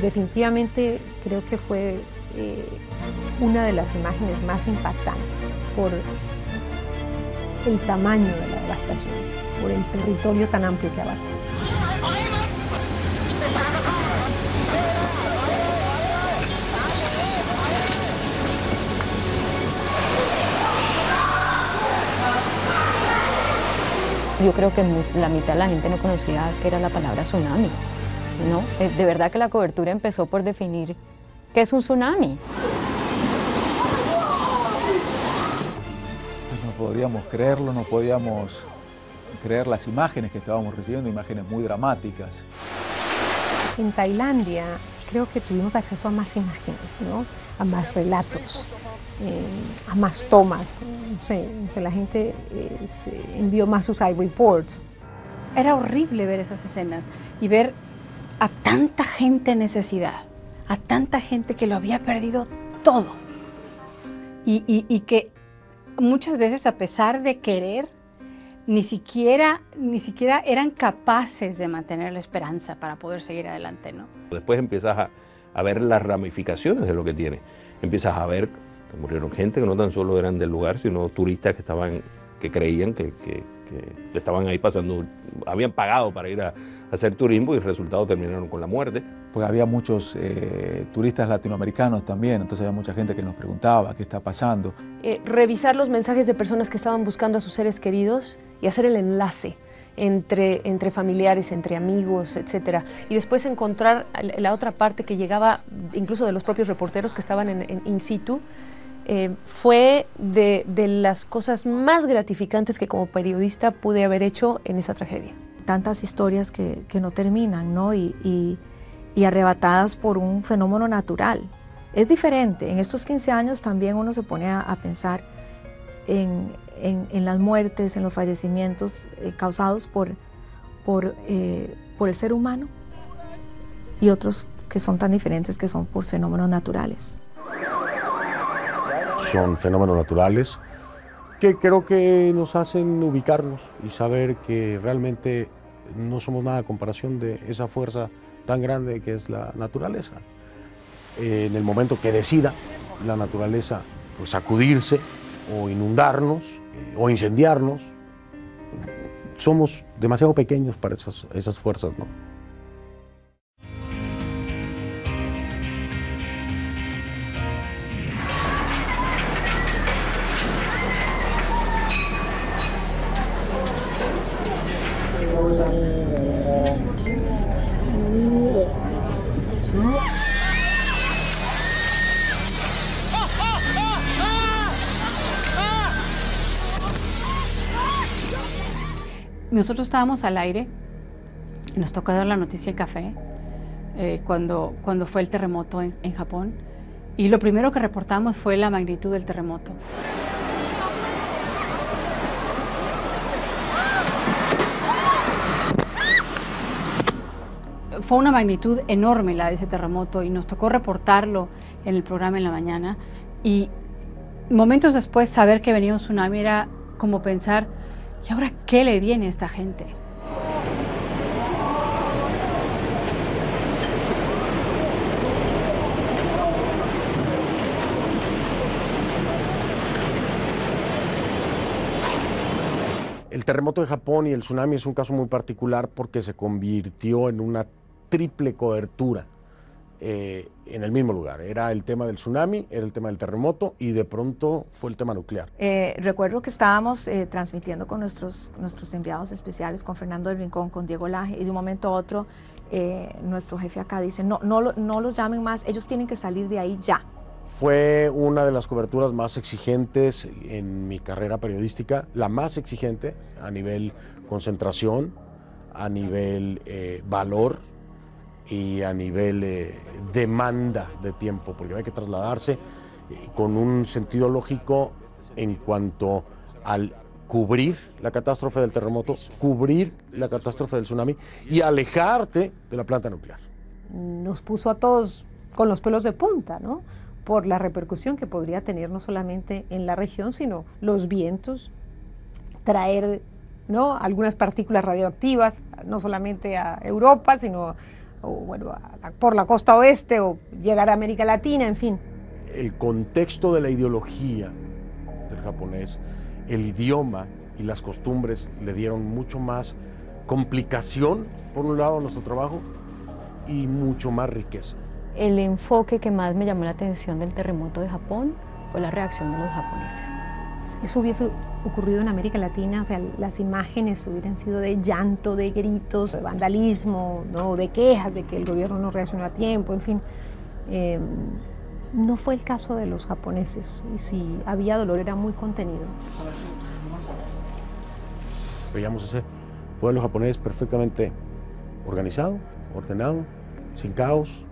Definitivamente creo que fue una de las imágenes más impactantes por el tamaño de la devastación, por el territorio tan amplio que abarca. Yo creo que la mitad de la gente no conocía qué era la palabra tsunami, ¿no? De verdad que la cobertura empezó por definir qué es un tsunami. No podíamos creerlo, no podíamos creer las imágenes que estábamos recibiendo, imágenes muy dramáticas. En Tailandia creo que tuvimos acceso a más imágenes, ¿no? A más relatos, a más tomas. No sé, la gente envió más sus iReports. Era horrible ver esas escenas y ver a tanta gente en necesidad, a tanta gente que lo había perdido todo y que muchas veces, a pesar de querer, ni siquiera eran capaces de mantener la esperanza para poder seguir adelante, ¿no? Después empiezas a ver las ramificaciones de lo que tiene. Empiezas a ver que murieron gente que no tan solo eran del lugar, sino turistas que creían que estaban ahí pasando, habían pagado para ir a hacer turismo y el resultado terminaron con la muerte. Porque había muchos turistas latinoamericanos también, entonces había mucha gente que nos preguntaba qué está pasando. Revisar los mensajes de personas que estaban buscando a sus seres queridos y hacer el enlace entre familiares, entre amigos, etc. Y después encontrar la otra parte que llegaba incluso de los propios reporteros que estaban in situ. Fue de las cosas más gratificantes que como periodista pude haber hecho en esa tragedia. Tantas historias que no terminan, ¿no? Y arrebatadas por un fenómeno natural. Es diferente. En estos 15 años también uno se pone a pensar en las muertes, en los fallecimientos causados por el ser humano y otros que son tan diferentes, que son por fenómenos naturales. Son fenómenos naturales que creo que nos hacen ubicarnos y saber que realmente no somos nada a comparación de esa fuerza tan grande que es la naturaleza. En el momento que decida la naturaleza pues, sacudirse o inundarnos o incendiarnos, somos demasiado pequeños para esas fuerzas, ¿no? Nosotros estábamos al aire, nos tocó dar la noticia en café cuando fue el terremoto en Japón, y lo primero que reportamos fue la magnitud del terremoto. Fue una magnitud enorme la de ese terremoto y nos tocó reportarlo en el programa en la mañana, y momentos después saber que venía un tsunami era como pensar, ¿y ahora qué le viene a esta gente? El terremoto de Japón y el tsunami es un caso muy particular porque se convirtió en una triple cobertura en el mismo lugar. Era el tema del tsunami, era el tema del terremoto y de pronto fue el tema nuclear. Recuerdo que estábamos transmitiendo con nuestros enviados especiales, con Fernando del Rincón, con Diego Laje, y de un momento a otro nuestro jefe acá dice, no los llamen más, ellos tienen que salir de ahí ya. Fue una de las coberturas más exigentes en mi carrera periodística, la más exigente a nivel concentración, a nivel valor y a nivel demanda de tiempo, porque hay que trasladarse con un sentido lógico en cuanto al cubrir la catástrofe del terremoto, cubrir la catástrofe del tsunami y alejarte de la planta nuclear. Nos puso a todos con los pelos de punta, ¿no? Por la repercusión que podría tener no solamente en la región, sino los vientos, traer, ¿no?, algunas partículas radioactivas, no solamente a Europa, sino o bueno, por la costa oeste, o llegar a América Latina, en fin. El contexto de la ideología del japonés, el idioma y las costumbres le dieron mucho más complicación, por un lado, a nuestro trabajo, y mucho más riqueza. El enfoque que más me llamó la atención del terremoto de Japón fue la reacción de los japoneses. Eso hubiese ocurrido en América Latina, o sea, las imágenes hubieran sido de llanto, de gritos, de vandalismo, ¿no? De quejas de que el gobierno no reaccionó a tiempo, en fin. No fue el caso de los japoneses, y si había dolor era muy contenido. Veíamos ese pueblo japonés perfectamente organizado, ordenado, sin caos,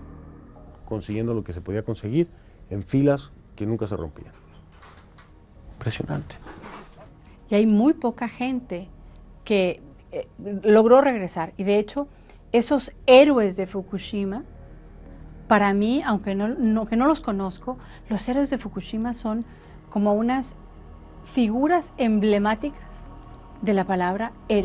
consiguiendo lo que se podía conseguir, en filas que nunca se rompían. Impresionante. Y hay muy poca gente que logró regresar. Y de hecho, esos héroes de Fukushima, para mí, aunque no los conozco, los héroes de Fukushima son como unas figuras emblemáticas de la palabra héroe.